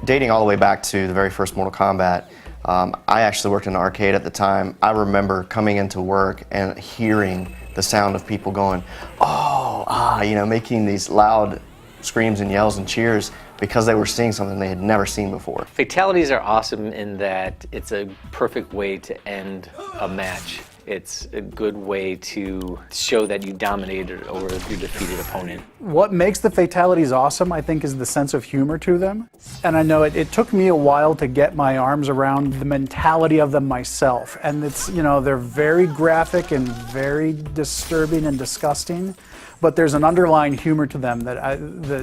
Dating all the way back to the very first Mortal Kombat, I actually worked in an arcade at the time. I remember coming into work and hearing the sound of people going, oh, ah, you know, making these loud screams and yells and cheers because they were seeing something they had never seen before. Fatalities are awesome in that it's a perfect way to end a match. It's a good way to show that you dominated over your defeated opponent. What makes the fatalities awesome, I think, is the sense of humor to them. And I know it took me a while to get my arms around the mentality of them myself. And it's, you know, they're very graphic and very disturbing and disgusting, but there's an underlying humor to them that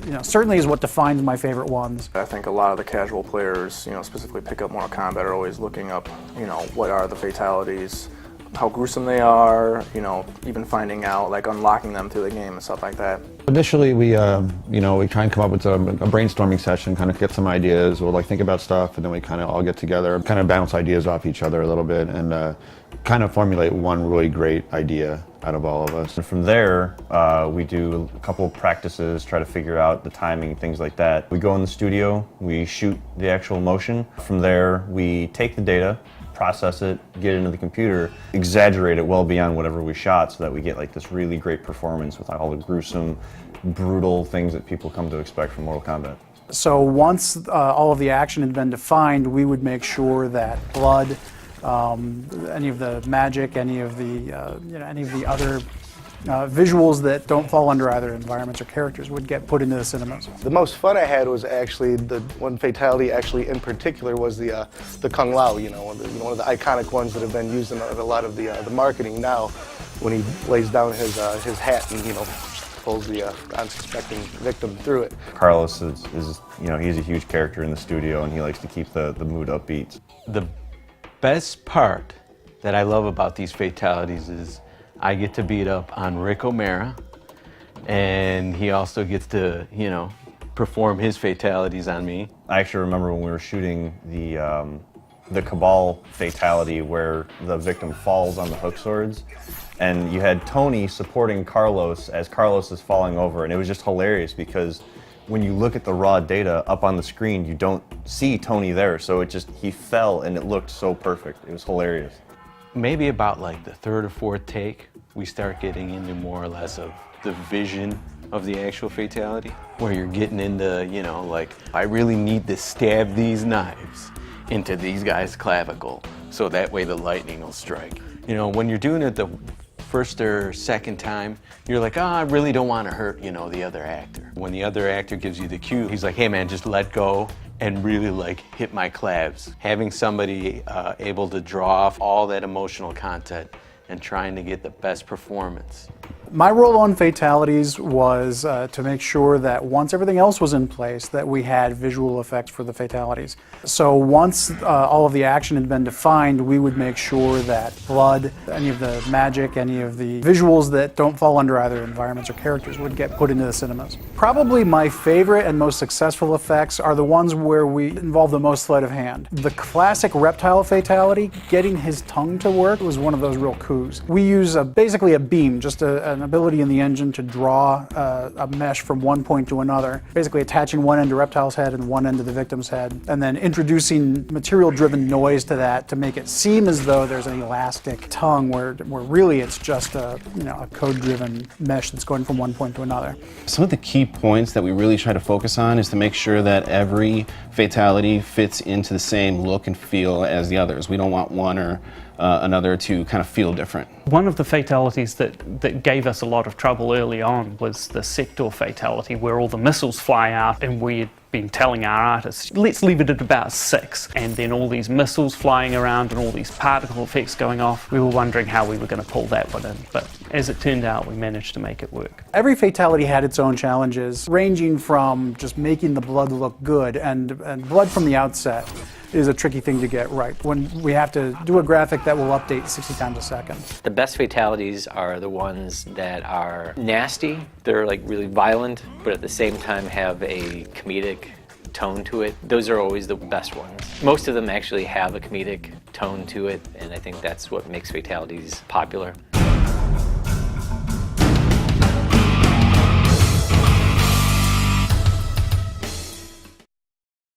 you know, certainly is what defines my favorite ones. I think a lot of the casual players, you know, specifically pick up Mortal Kombat, are always looking up, you know, what are the fatalities, how gruesome they are, you know, even finding out, like unlocking them through the game and stuff like that. Initially, we try and come up with a brainstorming session, kind of get some ideas, we'll like think about stuff, and then we kind of all get together, kind of bounce ideas off each other a little bit, and kind of formulate one really great idea out of all of us. And from there, we do a couple of practices, try to figure out the timing, things like that. We go in the studio, we shoot the actual motion. From there, we take the data, process it, get it into the computer, exaggerate it well beyond whatever we shot so that we get like this really great performance with all the gruesome, brutal things that people come to expect from Mortal Kombat. So once all of the action had been defined, we would make sure that blood, any of the magic, any of the other visuals that don't fall under either environments or characters would get put into the cinemas. The most fun I had was actually the one fatality, actually in particular, was the Kung Lao. You know, one of the iconic ones that have been used in a lot of the marketing now, when he lays down his hat and, you know, pulls the unsuspecting victim through it. Carlos is you know, he's a huge character in the studio, and he likes to keep the mood upbeat. The best part that I love about these fatalities is I get to beat up on Rick O'Mara, and he also gets to, you know, perform his fatalities on me. I actually remember when we were shooting the Cabal fatality where the victim falls on the hook swords, and you had Tony supporting Carlos as Carlos is falling over, and it was just hilarious because when you look at the raw data up on the screen, you don't see Tony there, so he fell and it looked so perfect. It was hilarious. Maybe about like the third or fourth take, we start getting into more or less of the vision of the actual fatality, where you're getting into, you know, like, I really need to stab these knives into these guys' clavicle so that way the lightning will strike. You know, when you're doing it the first or second time, you're like, oh, I really don't want to hurt, you know, the other actor. When the other actor gives you the cue, he's like, hey man, just let go and really like hit my clavs. Having somebody able to draw off all that emotional content and trying to get the best performance. My role on fatalities was to make sure that once everything else was in place, that we had visual effects for the fatalities. So once all of the action had been defined, we would make sure that blood, any of the magic, any of the visuals that don't fall under either environments or characters would get put into the cinemas. Probably my favorite and most successful effects are the ones where we involve the most sleight of hand. The classic reptile fatality, getting his tongue to work, was one of those real coups. We use basically a beam, just an ability in the engine to draw a mesh from one point to another, basically attaching one end to Reptile's head and one end to the victim's head, and then introducing material-driven noise to that to make it seem as though there's an elastic tongue where really it's just a code-driven mesh that's going from one point to another. Some of the key points that we really try to focus on is to make sure that every fatality fits into the same look and feel as the others. We don't want one or another to kind of feel different. One of the fatalities that gave us a lot of trouble early on was the sector fatality, where all the missiles fly out, and we had been telling our artists, let's leave it at about 6, and then all these missiles flying around and all these particle effects going off. We were wondering how we were going to pull that one in, but as it turned out, we managed to make it work. Every fatality had its own challenges, ranging from just making the blood look good, and blood from the outset is a tricky thing to get right when we have to do a graphic that will update 60 times a second. The best fatalities are the ones that are nasty. They're like really violent, but at the same time have a comedic tone to it. Those are always the best ones. Most of them actually have a comedic tone to it, and I think that's what makes fatalities popular.